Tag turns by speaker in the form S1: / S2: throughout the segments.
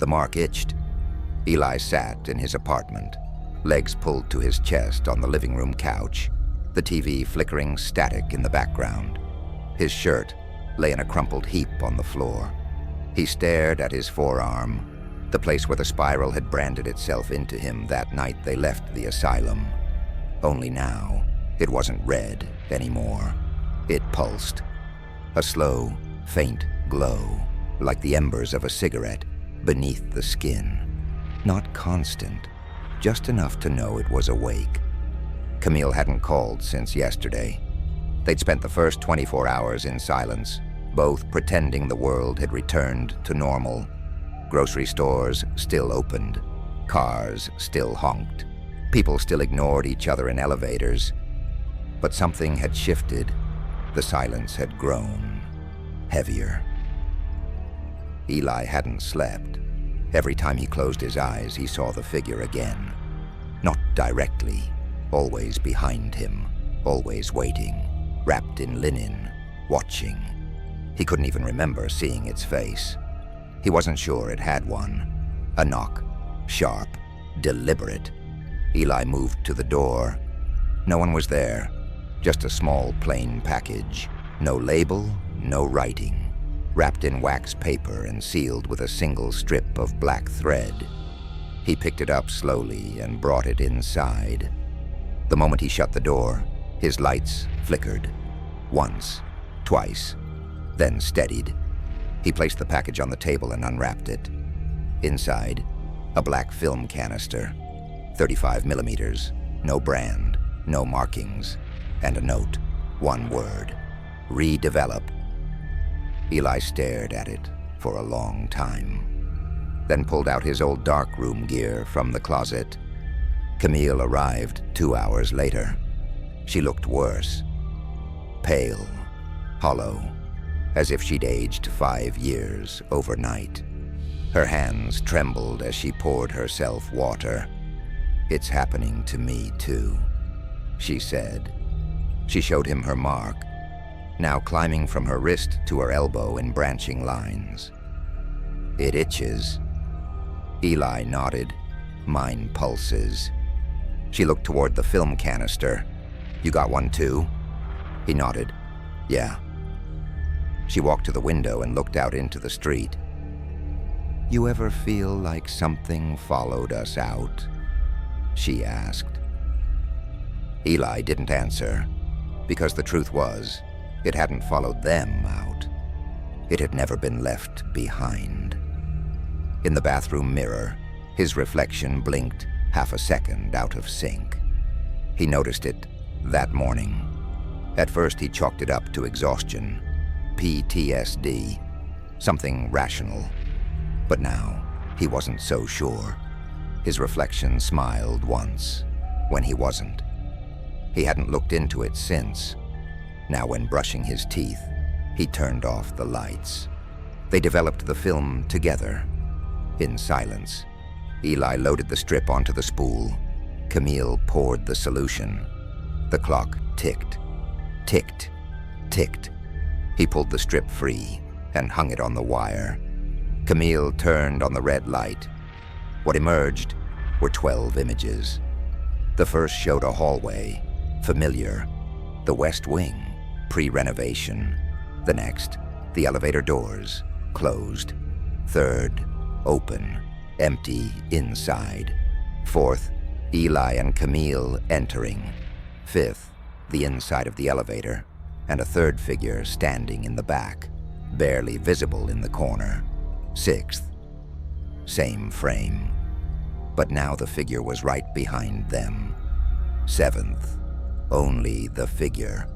S1: The mark itched. Eli sat in his apartment, legs pulled to his chest on the living room couch, the TV flickering static in the background. His shirt lay in a crumpled heap on the floor. He stared at his forearm, the place where the spiral had branded itself into him that night they left the asylum. Only now, it wasn't red anymore. It pulsed. A slow, faint glow, like the embers of a cigarette, beneath the skin. Not constant, just enough to know it was awake. Camille hadn't called since yesterday. They'd spent the first 24 hours in silence, both pretending the world had returned to normal. Grocery stores still opened. Cars still honked. People still ignored each other in elevators. But something had shifted. The silence had grown heavier. Eli hadn't slept. Every time he closed his eyes, he saw the figure again. Not directly, always behind him, always waiting, wrapped in linen, watching. He couldn't even remember seeing its face. He wasn't sure it had one. A knock, sharp, deliberate. Eli moved to the door. No one was there, just a small plain package. No label, no writing, wrapped in wax paper and sealed with a single strip of black thread. He picked it up slowly and brought it inside. The moment he shut the door, his lights flickered. Once, twice, then steadied. He placed the package on the table and unwrapped it. Inside, a black film canister, 35 millimeters, no brand, no markings, and a note, one word, redevelop. Eli stared at it for a long time, then pulled out his old darkroom gear from the closet. Camille arrived 2 hours later. She looked worse, pale, hollow, as if she'd aged 5 years overnight. Her hands trembled as she poured herself water. "It's happening to me too," she said. She showed him her mark, now climbing from her wrist to her elbow in branching lines. "It itches." Eli nodded. "Mine pulses." She looked toward the film canister. "You got one too?" He nodded. "Yeah." She walked to the window and looked out into the street. "You ever feel like something followed us out?" she asked. Eli didn't answer, because the truth was, it hadn't followed them out. It had never been left behind. In the bathroom mirror, his reflection blinked half a second out of sync. He noticed it that morning. At first he chalked it up to exhaustion, PTSD, something rational. But now, he wasn't so sure. His reflection smiled once, when he wasn't. He hadn't looked into it since. Now when brushing his teeth, he turned off the lights. They developed the film together, in silence. Eli loaded the strip onto the spool. Camille poured the solution. The clock ticked, ticked, ticked. He pulled the strip free and hung it on the wire. Camille turned on the red light. What emerged were 12 images. The first showed a hallway, familiar, the West Wing, pre-renovation. The next, the elevator doors, closed. Third, open, empty inside. Fourth, Eli and Camille entering. Fifth, the inside of the elevator, and a third figure standing in the back, barely visible in the corner. Sixth, same frame, but now the figure was right behind them. Seventh, only the figure.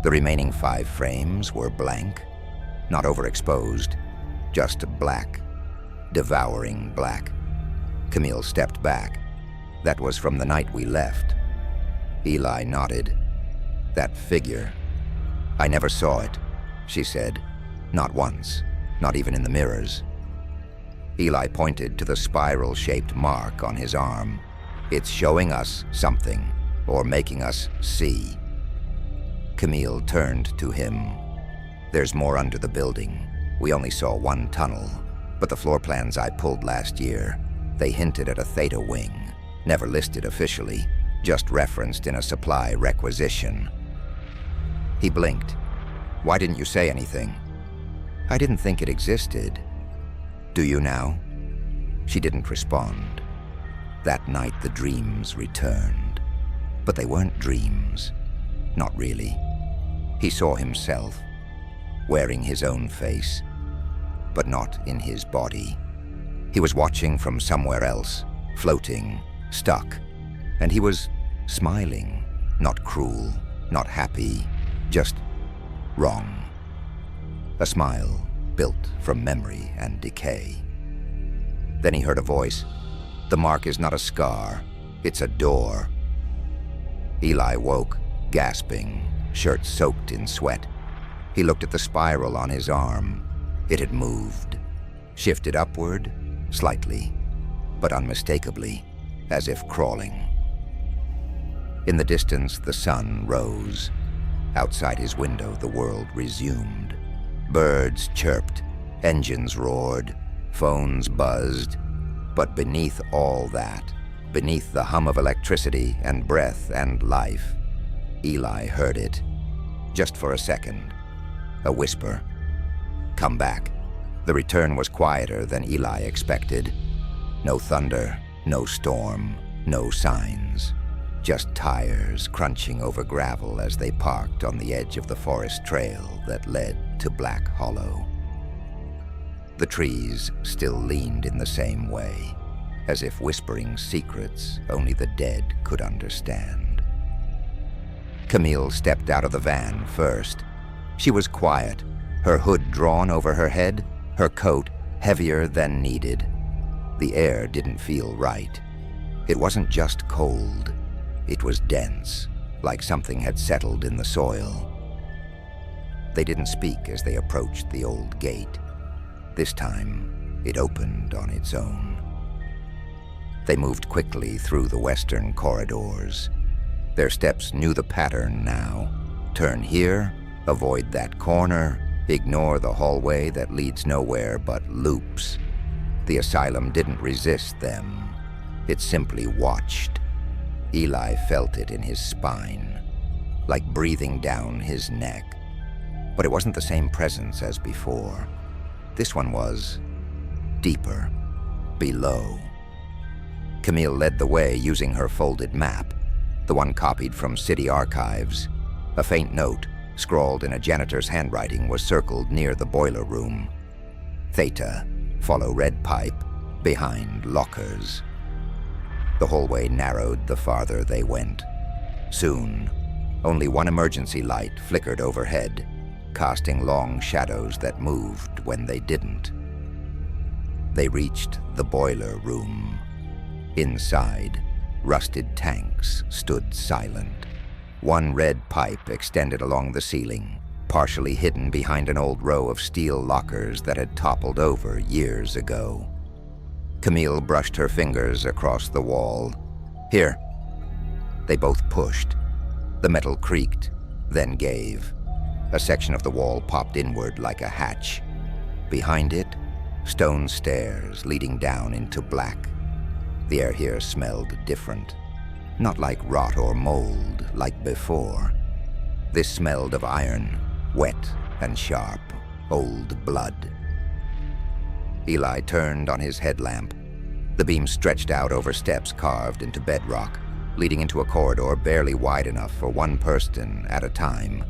S1: The remaining 5 frames were blank, not overexposed, just black, devouring black. Camille stepped back. "That was from the night we left." Eli nodded. "That figure. I never saw it," she said. "Not once, not even in the mirrors." Eli pointed to the spiral-shaped mark on his arm. "It's showing us something, or making us see." Camille turned to him. "There's more under the building. We only saw one tunnel. But the floor plans I pulled last year, they hinted at a theta wing, never listed officially, just referenced in a supply requisition. He blinked. Why didn't you say anything? I didn't think it existed. Do you now? She didn't respond. That night the dreams returned. But they weren't dreams. Not really. He saw himself, wearing his own face, but not in his body. He was watching from somewhere else, floating, stuck, and he was smiling, not cruel, not happy, just wrong. A smile built from memory and decay. Then he heard a voice. The mark is not a scar, it's a door. Eli woke, gasping, shirt soaked in sweat. He looked at the spiral on his arm. It had moved, shifted upward, slightly, but unmistakably, as if crawling. In the distance, the sun rose. Outside his window, the world resumed. Birds chirped, engines roared, phones buzzed. But beneath all that, beneath the hum of electricity and breath and life, Eli heard it, just for a second. A whisper. Come back. The return was quieter than Eli expected. No thunder, no storm, no signs. Just tires crunching over gravel as they parked on the edge of the forest trail that led to Black Hollow. The trees still leaned in the same way, as if whispering secrets only the dead could understand. Camille stepped out of the van first. She was quiet, her hood drawn over her head, her coat heavier than needed. The air didn't feel right. It wasn't just cold. It was dense, like something had settled in the soil. They didn't speak as they approached the old gate. This time, it opened on its own. They moved quickly through the western corridors. Their steps knew the pattern now. Turn here, avoid that corner, ignore the hallway that leads nowhere but loops. The asylum didn't resist them. It simply watched. Eli felt it in his spine, like breathing down his neck. But it wasn't the same presence as before. This one was deeper, below. Camille led the way using her folded map, the one copied from city archives. A faint note, scrawled in a janitor's handwriting, was circled near the boiler room. Theta, follow red pipe, behind lockers. The hallway narrowed the farther they went. Soon, only one emergency light flickered overhead, casting long shadows that moved when they didn't. They reached the boiler room. Inside, rusted tanks stood silent. One red pipe extended along the ceiling, partially hidden behind an old row of steel lockers that had toppled over years ago. Camille brushed her fingers across the wall. Here. They both pushed. The metal creaked, then gave. A section of the wall popped inward like a hatch. Behind it, stone stairs leading down into black. The air here smelled different. Not like rot or mold, like before. This smelled of iron, wet and sharp, old blood. Eli turned on his headlamp. The beam stretched out over steps carved into bedrock, leading into a corridor barely wide enough for one person at a time.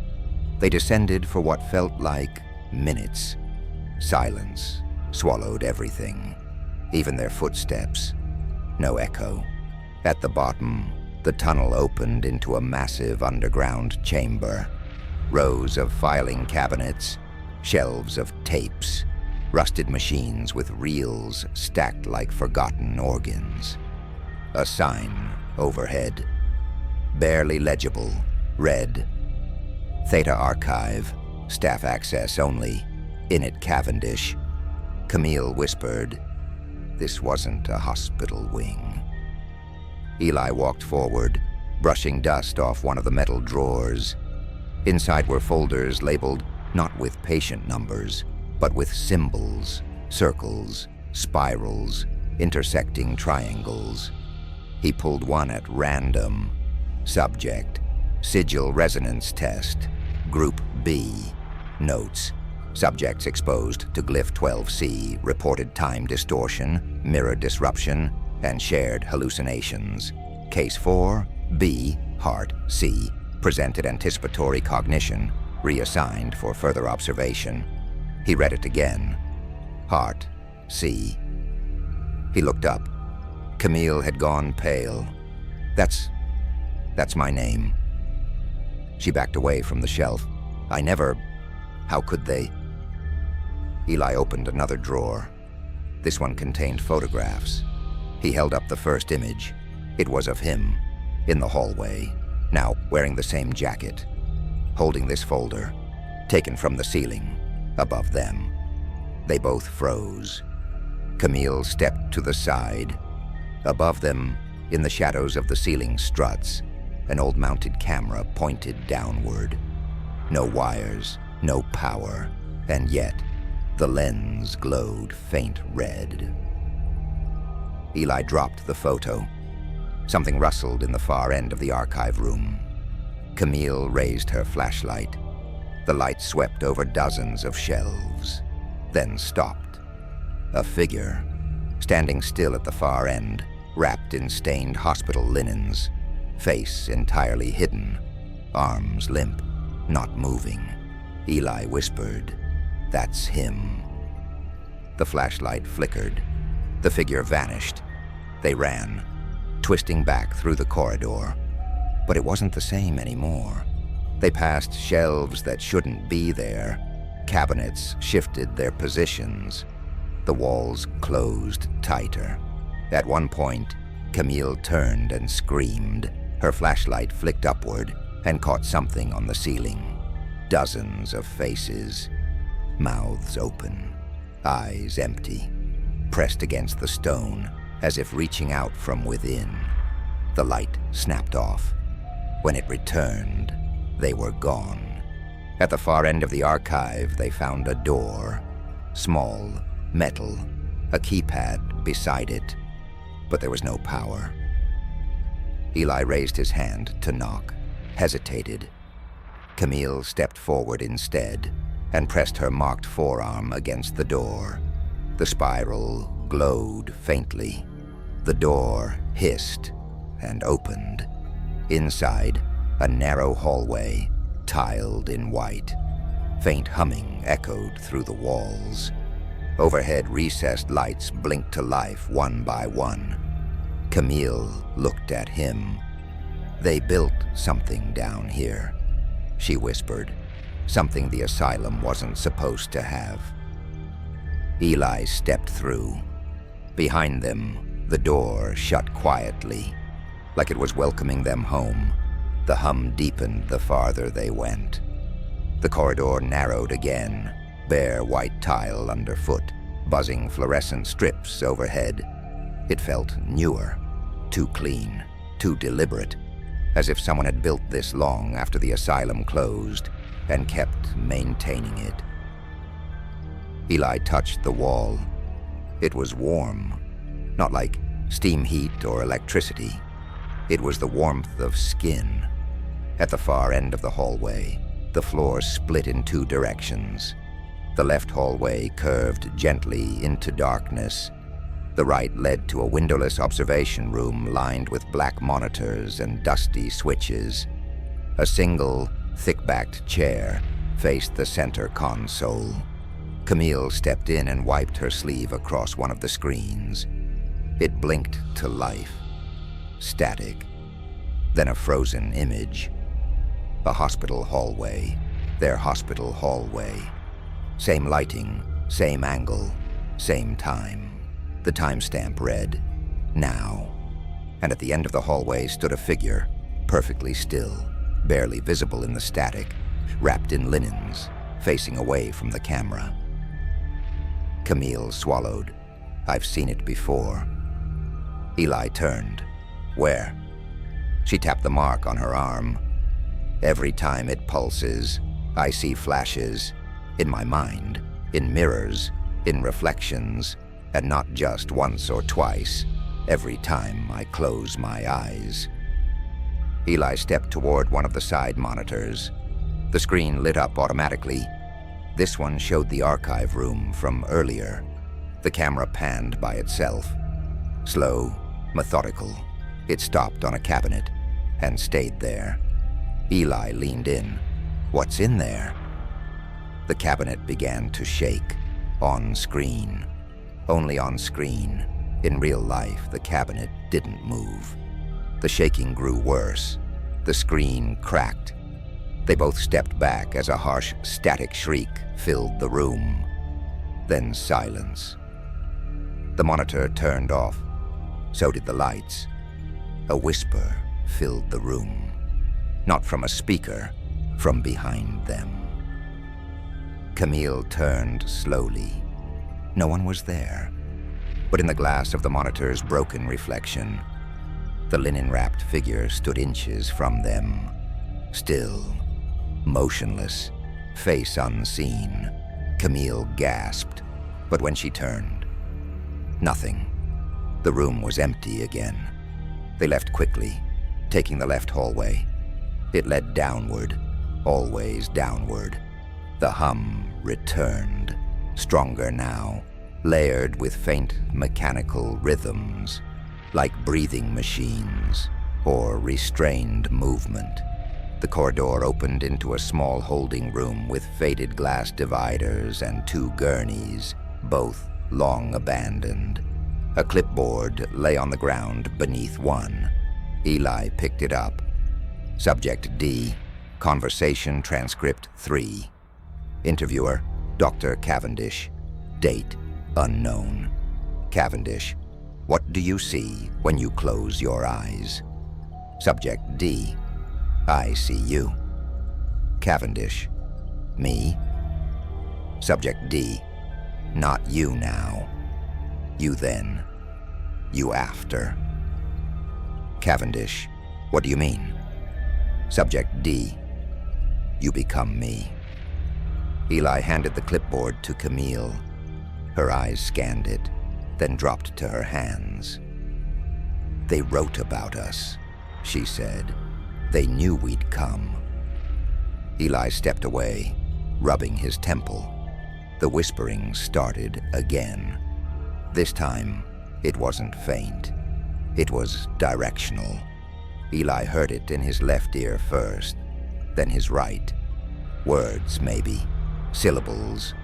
S1: They descended for what felt like minutes. Silence swallowed everything, even their footsteps. No echo. At the bottom, the tunnel opened into a massive underground chamber. Rows of filing cabinets, shelves of tapes, rusted machines with reels stacked like forgotten organs. A sign overhead, barely legible, read, Theta Archive, staff access only, in it Cavendish. Camille whispered, this wasn't a hospital wing. Eli walked forward, brushing dust off one of the metal drawers. Inside were folders labeled not with patient numbers, but with symbols, Circles, spirals, intersecting triangles. He pulled one at random. Subject, sigil resonance test, Group B. Notes, subjects exposed to glyph 12C reported time distortion, mirror disruption, and shared hallucinations. Case 4, B, Heart C, presented anticipatory cognition, reassigned for further observation. He read it again. Heart C. He looked up. Camille had gone pale. That's my name. She backed away from the shelf. How could they? Eli opened another drawer. This one contained photographs. He held up the first image. It was of him, in the hallway, now wearing the same jacket, holding this folder, taken from the ceiling, above them. They both froze. Camille stepped to the side. Above them, in the shadows of the ceiling struts, an old mounted camera pointed downward. No wires, no power, and yet the lens glowed faint red. Eli dropped the photo. Something rustled in the far end of the archive room. Camille raised her flashlight. The light swept over dozens of shelves, then stopped. A figure, standing still at the far end, wrapped in stained hospital linens, face entirely hidden, arms limp, not moving. Eli whispered, "That's him." The flashlight flickered. The figure vanished. They ran, twisting back through the corridor. But it wasn't the same anymore. They passed shelves that shouldn't be there. Cabinets shifted their positions. The walls closed tighter. At one point, Camille turned and screamed. Her flashlight flicked upward and caught something on the ceiling. Dozens of faces, mouths open, eyes empty, pressed against the stone as if reaching out from within. The light snapped off. When it returned, they were gone. At the far end of the archive, they found a door, small, metal, a keypad beside it, but there was no power. Eli raised his hand to knock, hesitated. Camille stepped forward instead and pressed her marked forearm against the door. The spiral glowed faintly. The door hissed and opened. Inside, a narrow hallway, tiled in white. Faint humming echoed through the walls. Overhead recessed lights blinked to life one by one. Camille looked at him. "They built something down here," she whispered. "Something the asylum wasn't supposed to have." Eli stepped through. Behind them, the door shut quietly, like it was welcoming them home. The hum deepened the farther they went. The corridor narrowed again, bare white tile underfoot, buzzing fluorescent strips overhead. It felt newer, too clean, too deliberate, as if someone had built this long after the asylum closed and kept maintaining it. Eli touched the wall. It was warm, not like steam heat or electricity. It was the warmth of skin. At the far end of the hallway, the floor split in two directions. The left hallway curved gently into darkness. The right led to a windowless observation room lined with black monitors and dusty switches. A single, thick-backed chair faced the center console. Camille stepped in and wiped her sleeve across one of the screens. It blinked to life. Static. Then a frozen image. A hospital hallway. Their hospital hallway. Same lighting, same angle, same time. The timestamp read, "Now." And at the end of the hallway stood a figure, perfectly still, barely visible in the static, wrapped in linens, facing away from the camera. Camille swallowed. "I've seen it before." Eli turned. "Where?" She tapped the mark on her arm. "Every time it pulses, I see flashes. In my mind, in mirrors, in reflections, and not just once or twice, every time I close my eyes. Eli stepped toward one of the side monitors. The screen lit up automatically. This one showed the archive room from earlier. The camera panned by itself. Slow, methodical, it stopped on a cabinet and stayed there. Eli leaned in. "What's in there?" The cabinet began to shake, on screen. Only on screen. In real life, the cabinet didn't move. The shaking grew worse. The screen cracked. They both stepped back as a harsh, static shriek filled the room. Then silence. The monitor turned off. So did the lights. A whisper filled the room. Not from a speaker, from behind them. Camille turned slowly. No one was there. But in the glass of the monitor's broken reflection, the linen-wrapped figure stood inches from them. Still, motionless, face unseen. Camille gasped, but when she turned, nothing. The room was empty again. They left quickly, taking the left hallway. It led downward, always downward. The hum returned, stronger now, layered with faint mechanical rhythms, like breathing machines or restrained movement. The corridor opened into a small holding room with faded glass dividers and 2 gurneys, both long abandoned. A clipboard lay on the ground beneath one. Eli picked it up. Subject D, Conversation Transcript 3. Interviewer, Dr. Cavendish. Date, unknown. Cavendish, what do you see when you close your eyes? Subject D, I see you. Cavendish, me? Subject D, not you now. You then. You after. Cavendish, what do you mean? Subject D, you become me. Eli handed the clipboard to Camille. Her eyes scanned it, then dropped to her hands. They wrote about us, she said. They knew we'd come. Eli stepped away, rubbing his temple. The whispering started again. This time, it wasn't faint. It was directional. Eli heard it in his left ear first, then his right. Words, maybe. Syllables.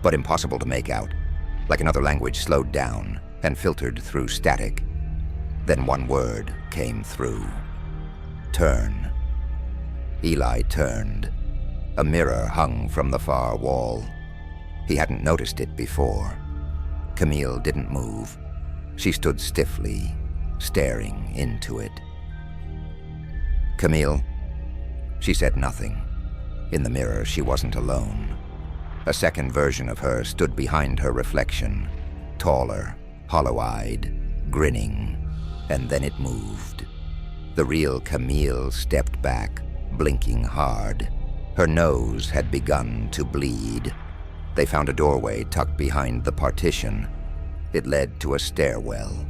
S1: But impossible to make out, like another language slowed down and filtered through static. Then one word came through. Turn. Eli turned. A mirror hung from the far wall. He hadn't noticed it before. Camille didn't move. She stood stiffly, staring into it. Camille. She said nothing. In the mirror, she wasn't alone. A second version of her stood behind her reflection, taller, hollow-eyed, grinning, and then it moved. The real Camille stepped back, blinking hard. Her nose had begun to bleed. They found a doorway tucked behind the partition. It led to a stairwell,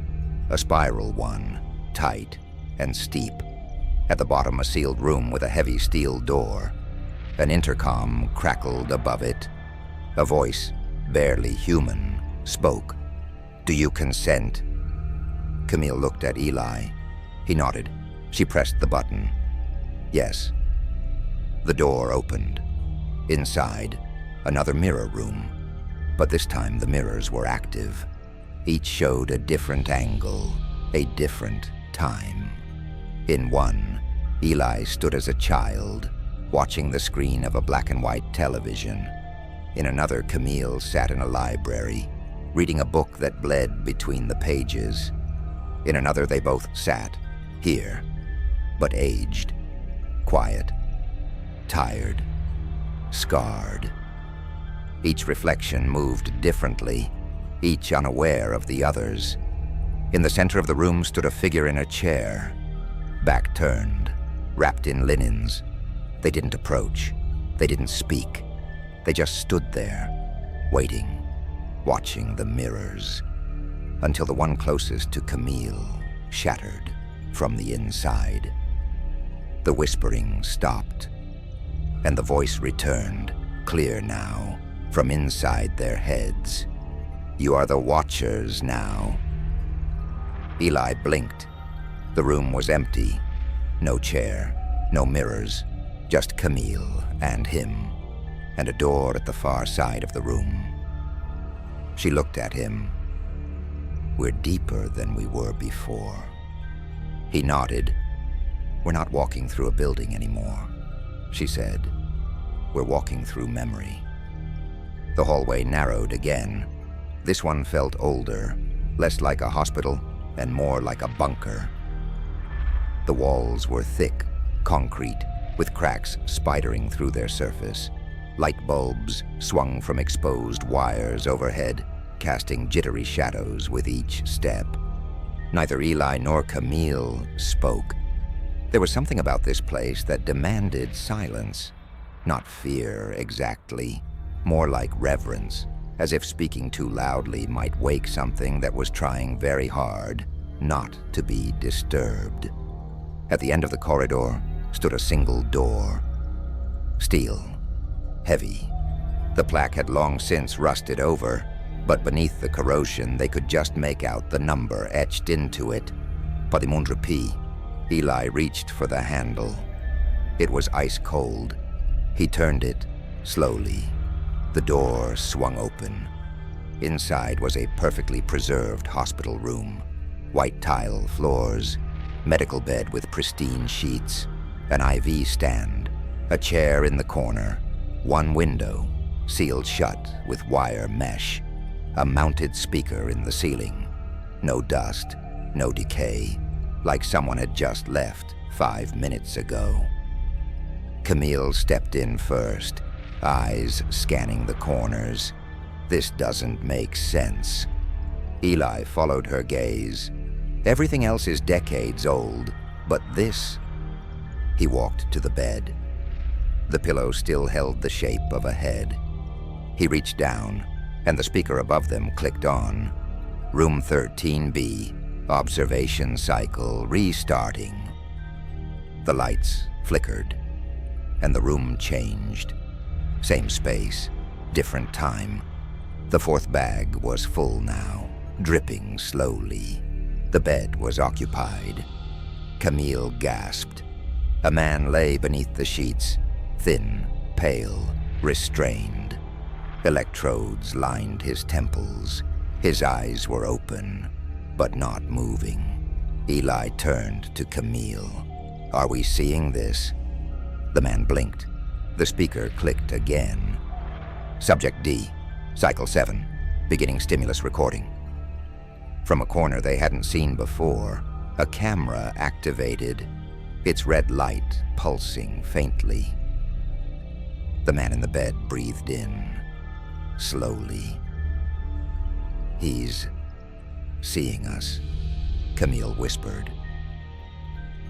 S1: a spiral one, tight and steep. At the bottom, a sealed room with a heavy steel door. An intercom crackled above it. A voice, barely human, spoke. Do you consent? Camille looked at Eli. He nodded. She pressed the button. Yes. The door opened. Inside, another mirror room. But this time the mirrors were active. Each showed a different angle, a different time. In one, Eli stood as a child, watching the screen of a black and white television. In another, Camille sat in a library, reading a book that bled between the pages. In another, they both sat, here, but aged, quiet, tired, scarred. Each reflection moved differently, each unaware of the others. In the center of the room stood a figure in a chair, back turned, wrapped in linens. They didn't approach. They didn't speak. They just stood there, waiting. watching the mirrors, until the one closest to Camille shattered from the inside. The whispering stopped, and the voice returned, clear now, from inside their heads. "You are the Watchers now." Eli blinked. The room was empty. No chair, no mirrors, just Camille and him, and a door at the far side of the room. She looked at him. "We're deeper than we were before." He nodded. "We're not walking through a building anymore," she said. "We're walking through memory." The hallway narrowed again. This one felt older, less like a hospital and more like a bunker. The walls were thick, concrete, with cracks spidering through their surface. Light bulbs swung from exposed wires overhead, casting jittery shadows with each step. Neither Eli nor Camille spoke. There was something about this place that demanded silence. Not fear exactly, more like reverence, as if speaking too loudly might wake something that was trying very hard not to be disturbed. At the end of the corridor stood a single door. Steel. Heavy. The plaque had long since rusted over, but beneath the corrosion they could just make out the number etched into it. Padimundra P. Eli reached for the handle. It was ice cold. He turned it slowly. The door swung open. Inside was a perfectly preserved hospital room. White tile floors, medical bed with pristine sheets, an IV stand, a chair in the corner, one window, sealed shut with wire mesh, a mounted speaker in the ceiling. No dust, no decay, like someone had just left 5 minutes ago. Camille stepped in first, eyes scanning the corners. This doesn't make sense. Eli followed her gaze. Everything else is decades old, but this... He walked to the bed. The pillow still held the shape of a head. He reached down, and the speaker above them clicked on. Room 13B, observation cycle restarting. The lights flickered, and the room changed. Same space, different time. The fourth bag was full now, dripping slowly. The bed was occupied. Camille gasped. A man lay beneath the sheets, thin, pale, restrained. Electrodes lined his temples. His eyes were open, but not moving. Eli turned to Camille. "Are we seeing this?" The man blinked. The speaker clicked again. "Subject D, Cycle 7, beginning stimulus recording." From a corner they hadn't seen before, a camera activated, its red light pulsing faintly. The man in the bed breathed in, slowly. "He's seeing us," Camille whispered.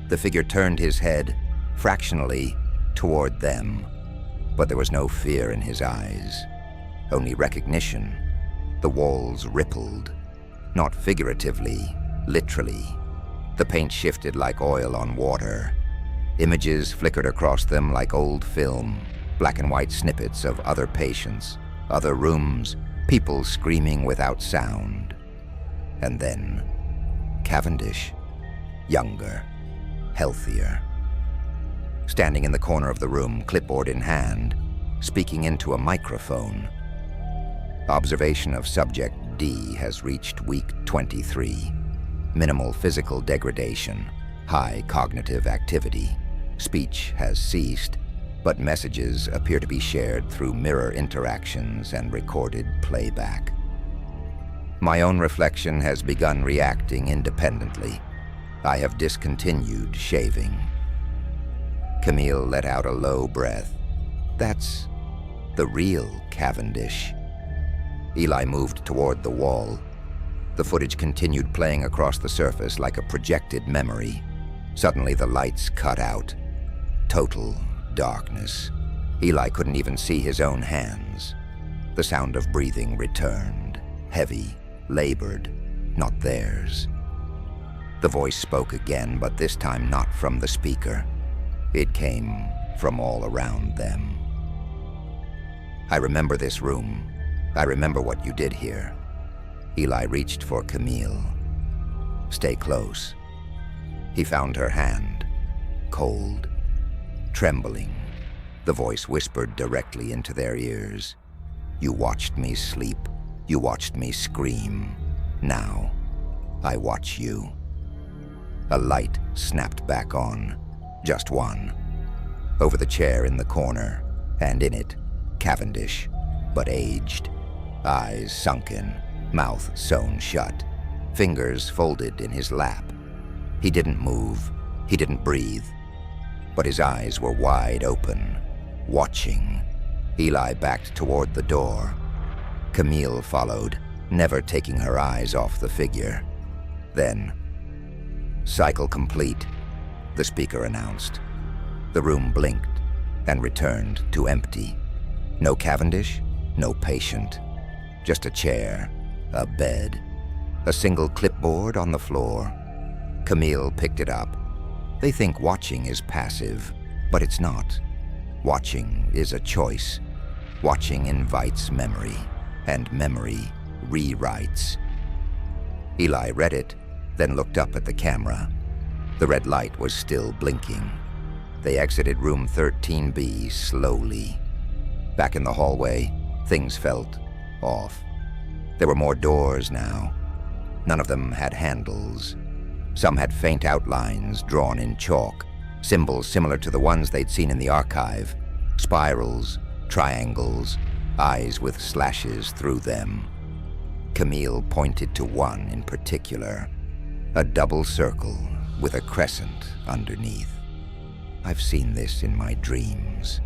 S1: The figure turned his head, fractionally, toward them, but there was no fear in his eyes, only recognition. The walls rippled, not figuratively, literally. The paint shifted like oil on water. Images flickered across them like old film, black and white snippets of other patients, other rooms, people screaming without sound. And then, Cavendish, younger, healthier. Standing in the corner of the room, clipboard in hand, speaking into a microphone. Observation of subject D has reached week 23. Minimal physical degradation, high cognitive activity. Speech has ceased, but messages appear to be shared through mirror interactions and recorded playback. My own reflection has begun reacting independently. I have discontinued shaving. Camille let out a low breath. That's the real Cavendish. Eli moved toward the wall. The footage continued playing across the surface like a projected memory. Suddenly the lights cut out. Total darkness. Eli couldn't even see his own hands. The sound of breathing returned. heavy, labored, not theirs. The voice spoke again, but this time not from the speaker. It came from all around them. I remember this room. I remember what you did here. Eli reached for Camille. Stay close. He found her hand, cold, trembling. The voice whispered directly into their ears. You watched me sleep. You watched me scream. Now, I watch you. A light snapped back on. Just one. Over the chair in the corner, and in it, Cavendish, but aged. Eyes sunken, mouth sewn shut, fingers folded in his lap. He didn't move, he didn't breathe, but his eyes were wide open, watching. Eli backed toward the door. Camille followed, never taking her eyes off the figure. Then, cycle complete, the speaker announced. The room blinked and returned to empty. No Cavendish, no patient. Just a chair, a bed, a single clipboard on the floor. Camille picked it up. They think watching is passive, but it's not. Watching is a choice. Watching invites memory, and memory rewrites. Eli read it, then looked up at the camera. The red light was still blinking. They exited room 13B slowly. Back in the hallway, things felt off. There were more doors now. None of them had handles. Some had faint outlines drawn in chalk, symbols similar to the ones they'd seen in the archive. Spirals, triangles, eyes with slashes through them. Camille pointed to one in particular, a double circle with a crescent underneath. I've seen this in my dreams,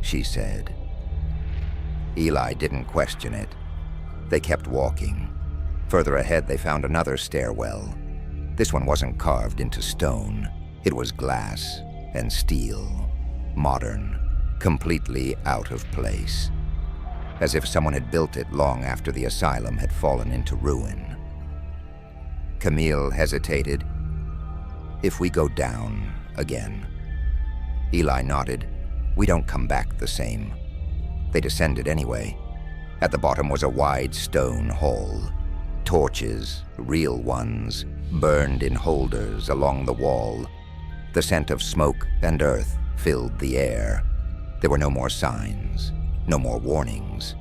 S1: she said. Eli didn't question it. They kept walking. Further ahead, they found another stairwell. This one wasn't carved into stone. It was glass and steel, modern, completely out of place, as if someone had built it long after the asylum had fallen into ruin. Camille hesitated. If we go down again. Eli nodded. We don't come back the same. They descended anyway. At the bottom was a wide stone hall. Torches, real ones, burned in holders along the wall. The scent of smoke and earth filled the air. There were no more signs, no more warnings.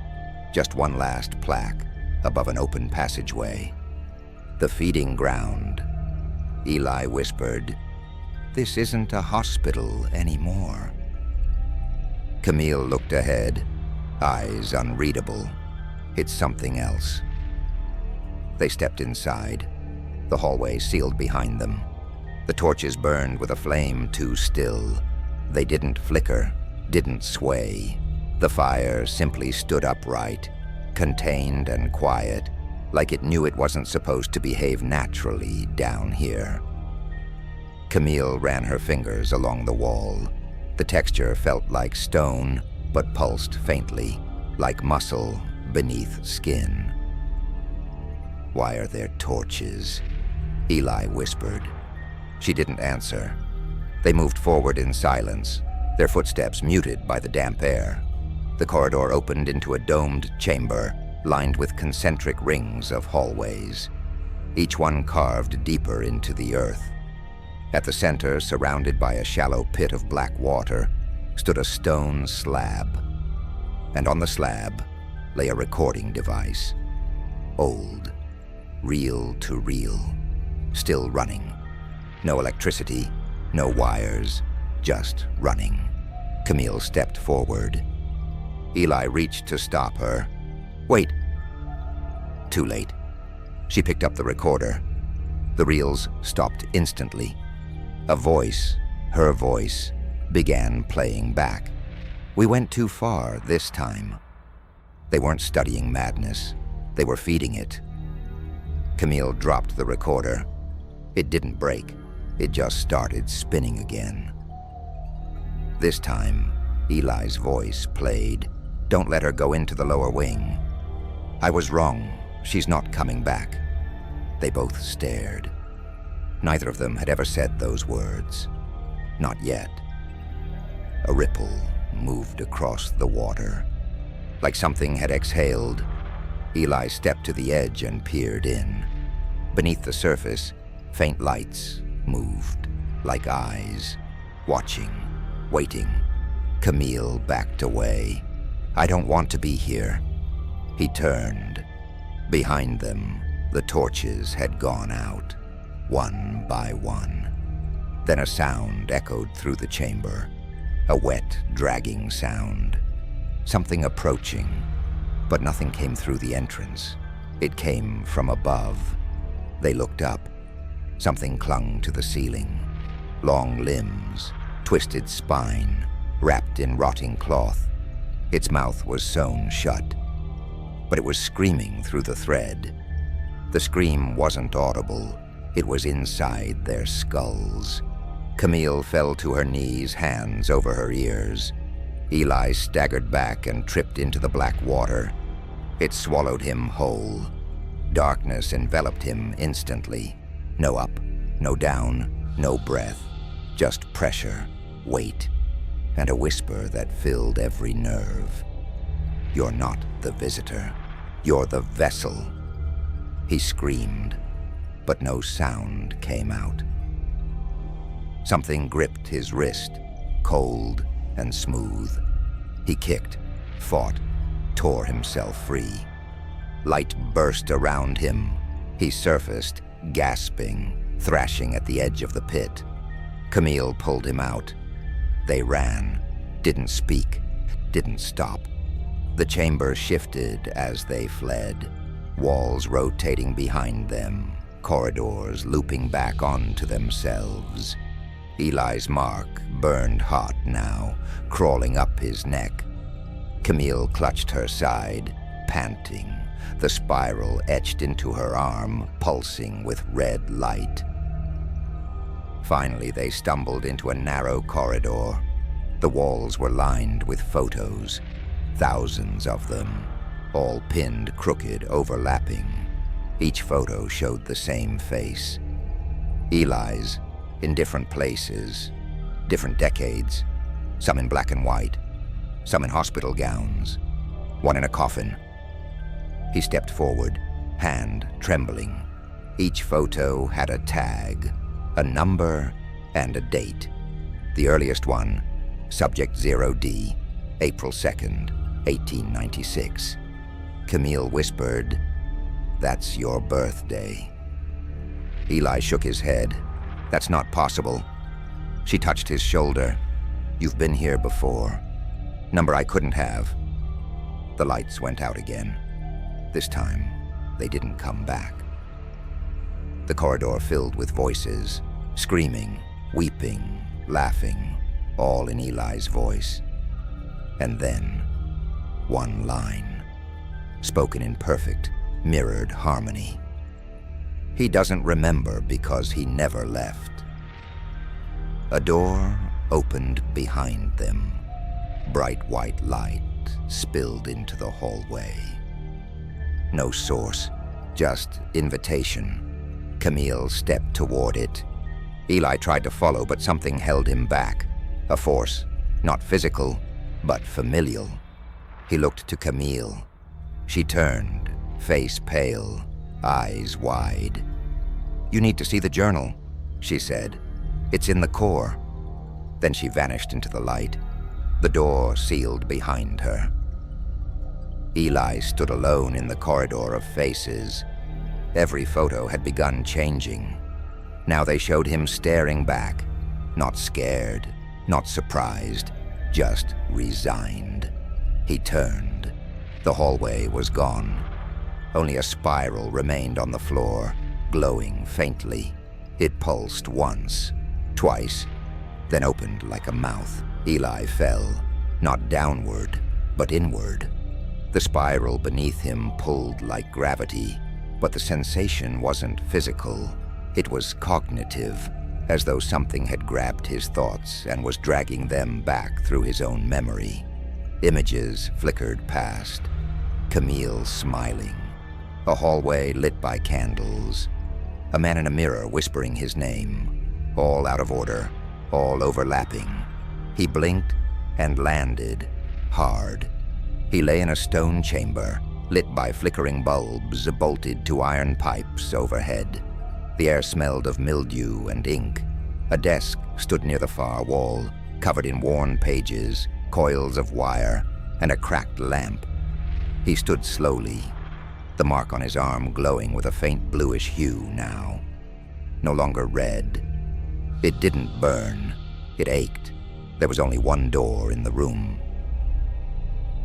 S1: Just one last plaque above an open passageway. The feeding ground. Eli whispered, "This isn't a hospital anymore." Camille looked ahead, eyes unreadable. It's something else. They stepped inside. The hallway sealed behind them. The torches burned with a flame too still. They didn't flicker, didn't sway. The fire simply stood upright, contained and quiet, like it knew it wasn't supposed to behave naturally down here. Camille ran her fingers along the wall. The texture felt like stone, but pulsed faintly, like muscle beneath skin. "Why are there torches?" Eli whispered. She didn't answer. They moved forward in silence, their footsteps muted by the damp air. The corridor opened into a domed chamber, lined with concentric rings of hallways, each one carved deeper into the earth. At the center, surrounded by a shallow pit of black water, stood a stone slab. And on the slab lay a recording device. Old, reel to reel, still running. No electricity, no wires, just running. Camille stepped forward. Eli reached to stop her. "Wait." Too late. She picked up the recorder. The reels stopped instantly. A voice, her voice, began playing back. We went too far this time. They weren't studying madness. They were feeding it. Camille dropped the recorder. It didn't break. It just started spinning again. This time, Eli's voice played. "Don't let her go into the lower wing." "I was wrong. She's not coming back." They both stared. Neither of them had ever said those words. Not yet. A ripple moved across the water. Like something had exhaled, Eli stepped to the edge and peered in. Beneath the surface, faint lights moved, like eyes, watching, waiting. Camille backed away. "I don't want to be here." He turned. Behind them, the torches had gone out, one by one. Then a sound echoed through the chamber, a wet, dragging sound. Something approaching, but nothing came through the entrance. It came from above. They looked up. Something clung to the ceiling. Long limbs, twisted spine, wrapped in rotting cloth. Its mouth was sewn shut, but it was screaming through the thread. The scream wasn't audible. It was inside their skulls. Camille fell to her knees, hands over her ears. Eli staggered back and tripped into the black water. It swallowed him whole. Darkness enveloped him instantly. No up, no down, no breath. Just pressure, weight, and a whisper that filled every nerve. "You're not the visitor. You're the vessel." He screamed, but no sound came out. Something gripped his wrist, cold and smooth. He kicked, fought, tore himself free. Light burst around him. He surfaced, gasping, thrashing at the edge of the pit. Camille pulled him out. They ran, didn't speak, didn't stop. The chamber shifted as they fled, walls rotating behind them, corridors looping back onto themselves. Eli's mark burned hot now, crawling up his neck. Camille clutched her side, panting, the spiral etched into her arm, pulsing with red light. Finally, they stumbled into a narrow corridor. The walls were lined with photos, thousands of them, all pinned crooked, overlapping. Each photo showed the same face. Eli's, in different places, different decades, some in black and white, some in hospital gowns, one in a coffin. He stepped forward, hand trembling. Each photo had a tag, a number, and a date. The earliest one, Subject 0D, April 2nd, 1896. Camille whispered, "That's your birthday." Eli shook his head. "That's not possible." She touched his shoulder. "You've been here before. Number I couldn't have." The lights went out again. This time, they didn't come back. The corridor filled with voices, screaming, weeping, laughing, all in Eli's voice. And then, one line, spoken in perfect, mirrored harmony. "He doesn't remember because he never left." A door opened behind them. Bright white light spilled into the hallway. No source, just invitation. Camille stepped toward it. Eli tried to follow, but something held him back. A force, not physical, but familial. He looked to Camille. She turned, face pale, eyes wide. "You need to see the journal," she said. "It's in the core." Then she vanished into the light. The door sealed behind her. Eli stood alone in the corridor of faces. Every photo had begun changing. Now they showed him staring back, not scared, not surprised, just resigned. He turned. The hallway was gone. Only a spiral remained on the floor, glowing faintly. It pulsed once, twice, then opened like a mouth. Eli fell, not downward, but inward. The spiral beneath him pulled like gravity, but the sensation wasn't physical. It was cognitive, as though something had grabbed his thoughts and was dragging them back through his own memory. Images flickered past. Camille smiling, A hallway lit by candles. A man in a mirror whispering his name. All out of order, all overlapping. He blinked and landed, hard. He lay in a stone chamber, lit by flickering bulbs bolted to iron pipes overhead. The air smelled of mildew and ink. A desk stood near the far wall, covered in worn pages, coils of wire, and a cracked lamp. He stood slowly, the mark on his arm glowing with a faint bluish hue now. No longer red. It didn't burn. It ached. There was only one door in the room.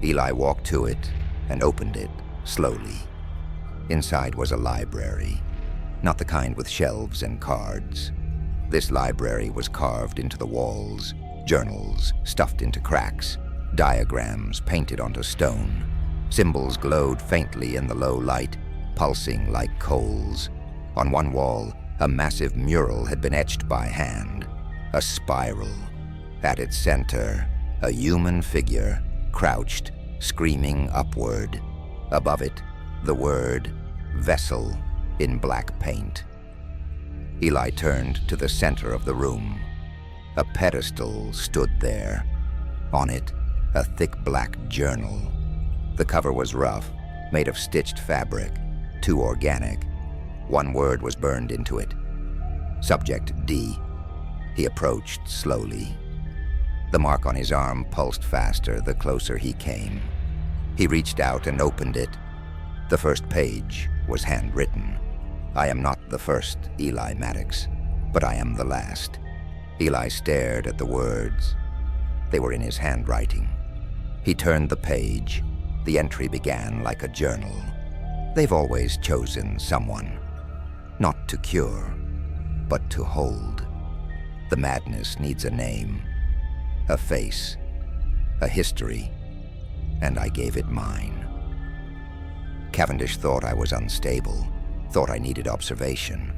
S1: Eli walked to it and opened it slowly. Inside was a library, not the kind with shelves and cards. This library was carved into the walls, journals stuffed into cracks, diagrams painted onto stone. Symbols glowed faintly in the low light, pulsing like coals. On one wall, a massive mural had been etched by hand, a spiral. At its center, a human figure, crouched, screaming upward. Above it, the word vessel in black paint. Eli turned to the center of the room. A pedestal stood there. On it, a thick black journal. The cover was rough, made of stitched fabric, too organic. One word was burned into it. Subject D. He approached slowly. The mark on his arm pulsed faster the closer he came. He reached out and opened it. The first page was handwritten. I am not the first Eli Maddox, but I am the last. Eli stared at the words. They were in his handwriting. He turned the page. The entry began like a journal. They've always chosen someone, not to cure, but to hold. The madness needs a name, a face, a history, and I gave it mine. Cavendish thought I was unstable, thought I needed observation,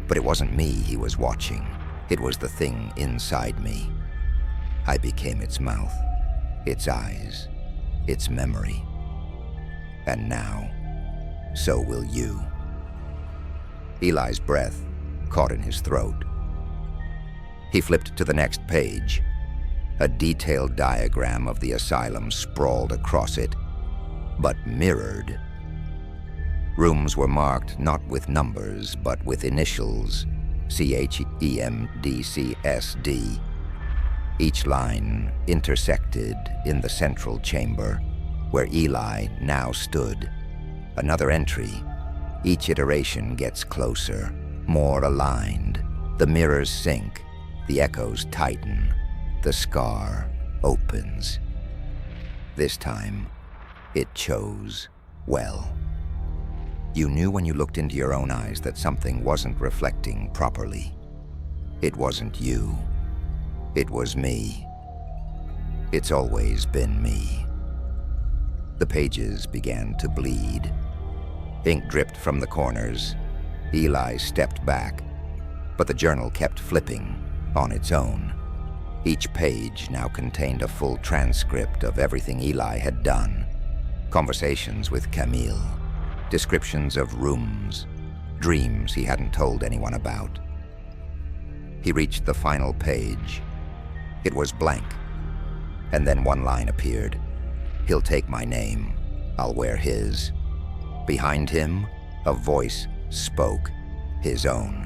S1: but it wasn't me he was watching. It was the thing inside me. I became its mouth, its eyes, its memory. And now, so will you. Eli's breath caught in his throat. He flipped to the next page. A detailed diagram of the asylum sprawled across it, but mirrored. Rooms were marked not with numbers, but with initials, CHEMDCSD. Each line intersected in the central chamber, where Eli now stood. Another entry. Each iteration gets closer, more aligned. The mirrors sink, the echoes tighten, the scar opens. This time, it chose well. You knew when you looked into your own eyes that something wasn't reflecting properly. It wasn't you. It was me. It's always been me. The pages began to bleed. Ink dripped from the corners. Eli stepped back, but the journal kept flipping on its own. Each page now contained a full transcript of everything Eli had done. Conversations with Camille, descriptions of rooms, dreams he hadn't told anyone about. He reached the final page. It was blank, and then one line appeared. He'll take my name. I'll wear his. Behind him, a voice spoke, his own.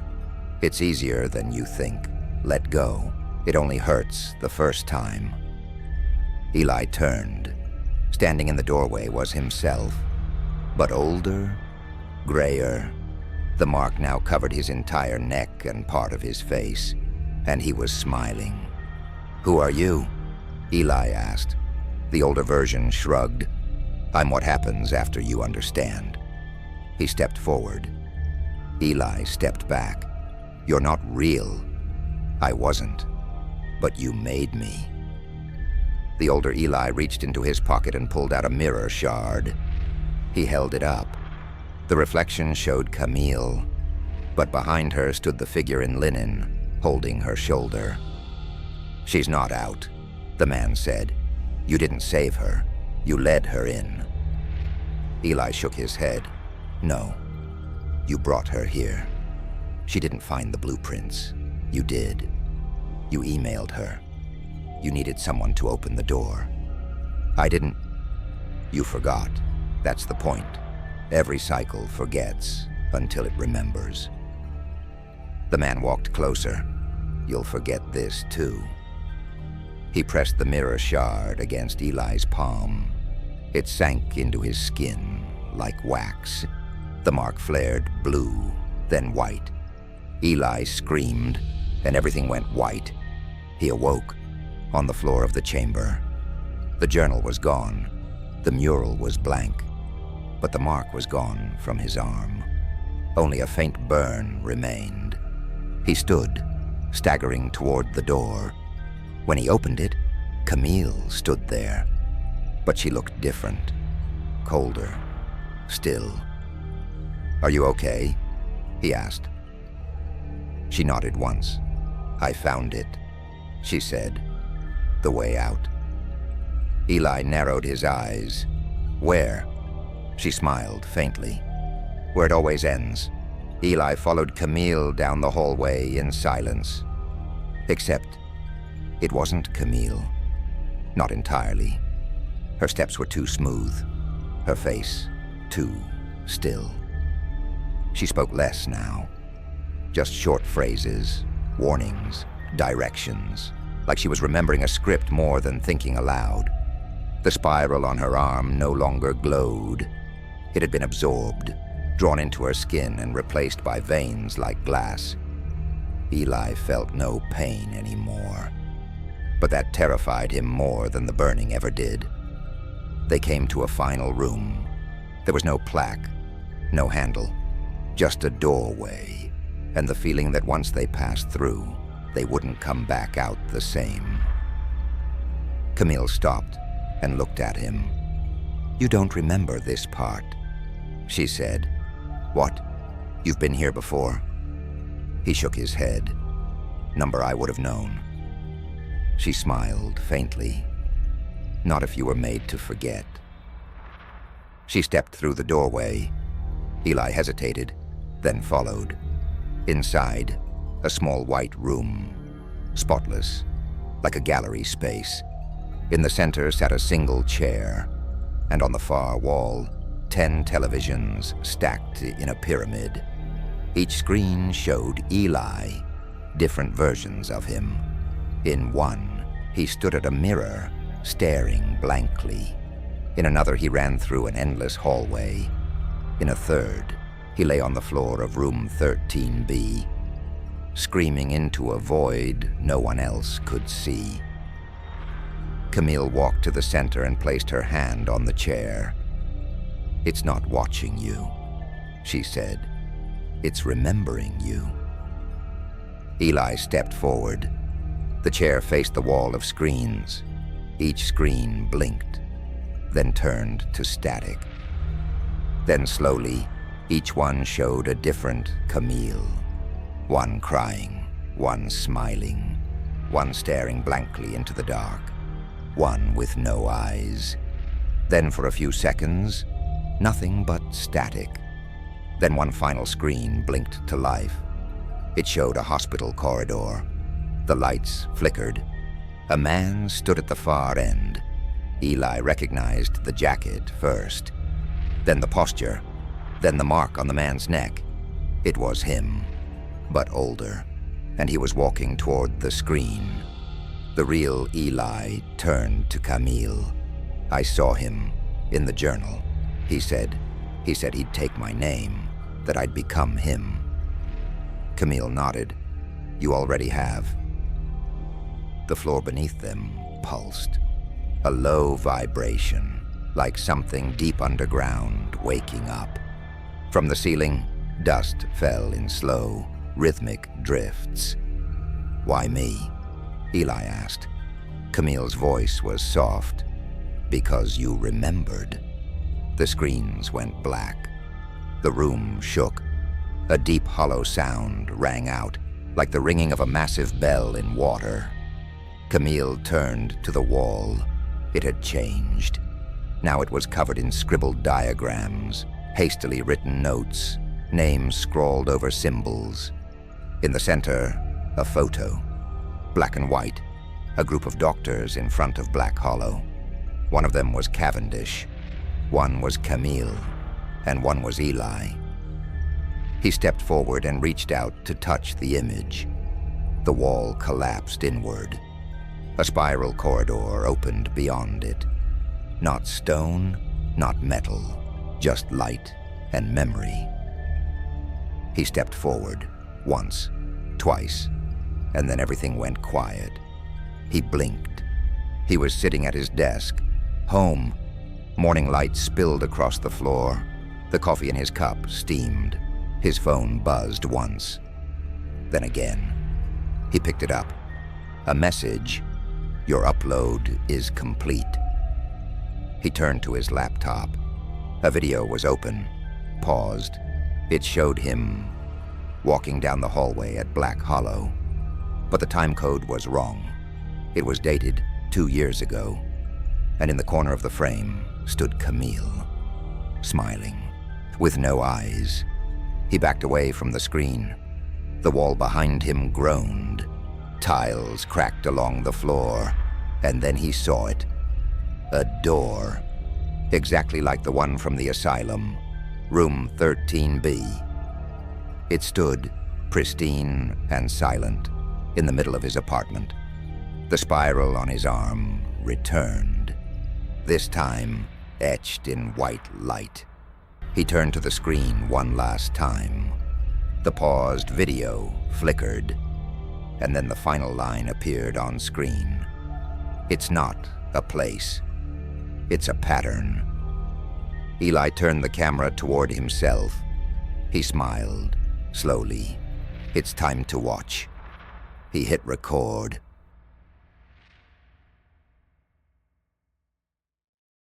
S1: It's easier than you think. Let go. It only hurts the first time. Eli turned. Standing in the doorway was himself, but older, grayer. The mark now covered his entire neck and part of his face, and he was smiling. Who are you? Eli asked. The older version shrugged. I'm what happens after you understand. He stepped forward. Eli stepped back. You're not real. I wasn't, but you made me. The older Eli reached into his pocket and pulled out a mirror shard. He held it up. The reflection showed Camille, but behind her stood the figure in linen, holding her shoulder. She's not out, the man said. You didn't save her. You led her in. Eli shook his head. No. You brought her here. She didn't find the blueprints. You did. You emailed her. You needed someone to open the door. I didn't. You forgot. That's the point. Every cycle forgets until it remembers. The man walked closer. You'll forget this too. He pressed the mirror shard against Eli's palm. It sank into his skin like wax. The mark flared blue, then white. Eli screamed, and everything went white. He awoke, on the floor of the chamber. The journal was gone. The mural was blank. But the mark was gone from his arm. Only a faint burn remained. He stood, staggering toward the door. When he opened it, Camille stood there. But she looked different, colder, still. "Are you okay?" he asked. She nodded once. "I found it," she said. "The way out." Eli narrowed his eyes. "Where?" She smiled faintly. "Where it always ends." Eli followed Camille down the hallway in silence. Except, it wasn't Camille. Not entirely. Her steps were too smooth. Her face, too still. She spoke less now. Just short phrases, warnings, directions, like she was remembering a script more than thinking aloud. The spiral on her arm no longer glowed. It had been absorbed, drawn into her skin and replaced by veins like glass. Eli felt no pain anymore. But that terrified him more than the burning ever did. They came to a final room. There was no plaque, no handle, just a doorway, and the feeling that once they passed through, they wouldn't come back out the same. Camille stopped and looked at him. "You don't remember this part," she said. "What? You've been here before?" He shook his head. "Number I would have known." She smiled faintly. "Not if you were made to forget." She stepped through the doorway. Eli hesitated, then followed. Inside, a small white room, spotless, like a gallery space. In the center sat a single chair, and on the far wall, 10 televisions stacked in a pyramid. Each screen showed Eli, different versions of him. In one, he stood at a mirror, staring blankly. In another, he ran through an endless hallway. In a third, he lay on the floor of room 13B, screaming into a void no one else could see. Camille walked to the center and placed her hand on the chair. "It's not watching you," she said. "It's remembering you." Eli stepped forward. The chair faced the wall of screens. Each screen blinked, then turned to static. Then slowly, each one showed a different Camille. One crying, one smiling, one staring blankly into the dark, one with no eyes. Then for a few seconds, nothing but static. Then one final screen blinked to life. It showed a hospital corridor. The lights flickered. A man stood at the far end. Eli recognized the jacket first, then the posture, then the mark on the man's neck. It was him, but older, and he was walking toward the screen. The real Eli turned to Camille. "I saw him in the journal," he said. "He said he'd take my name, that I'd become him." Camille nodded. "You already have." The floor beneath them pulsed. A low vibration, like something deep underground waking up. From the ceiling, dust fell in slow, rhythmic drifts. "Why me?" Eli asked. Camille's voice was soft. "Because you remembered." The screens went black. The room shook. A deep, hollow sound rang out, like the ringing of a massive bell in water. Camille turned to the wall. It had changed. Now it was covered in scribbled diagrams, Hastily written notes, names scrawled over symbols. In the center, a photo. Black and white, a group of doctors in front of Black Hollow. One of them was Cavendish, one was Camille, and one was Eli. He stepped forward and reached out to touch the image. The wall collapsed inward. A spiral corridor opened beyond it. Not stone, not metal, just light and memory. He stepped forward, once, twice, and then everything went quiet. He blinked. He was sitting at his desk, home. Morning light spilled across the floor. The coffee in his cup steamed. His phone buzzed once, then again. He picked it up. A message: "Your upload is complete." He turned to his laptop. A video was open, paused. It showed him walking down the hallway at Black Hollow. But the time code was wrong. It was dated 2 years ago. And in the corner of the frame stood Camille, smiling, with no eyes. He backed away from the screen. The wall behind him groaned. Tiles cracked along the floor, and then he saw it. A door, exactly like the one from the asylum, room 13B. It stood, pristine and silent, in the middle of his apartment. The spiral on his arm returned, this time etched in white light. He turned to the screen one last time. The paused video flickered, and then the final line appeared on screen. It's not a place. It's a pattern. Eli turned the camera toward himself. He smiled, slowly. It's time to watch. He hit record.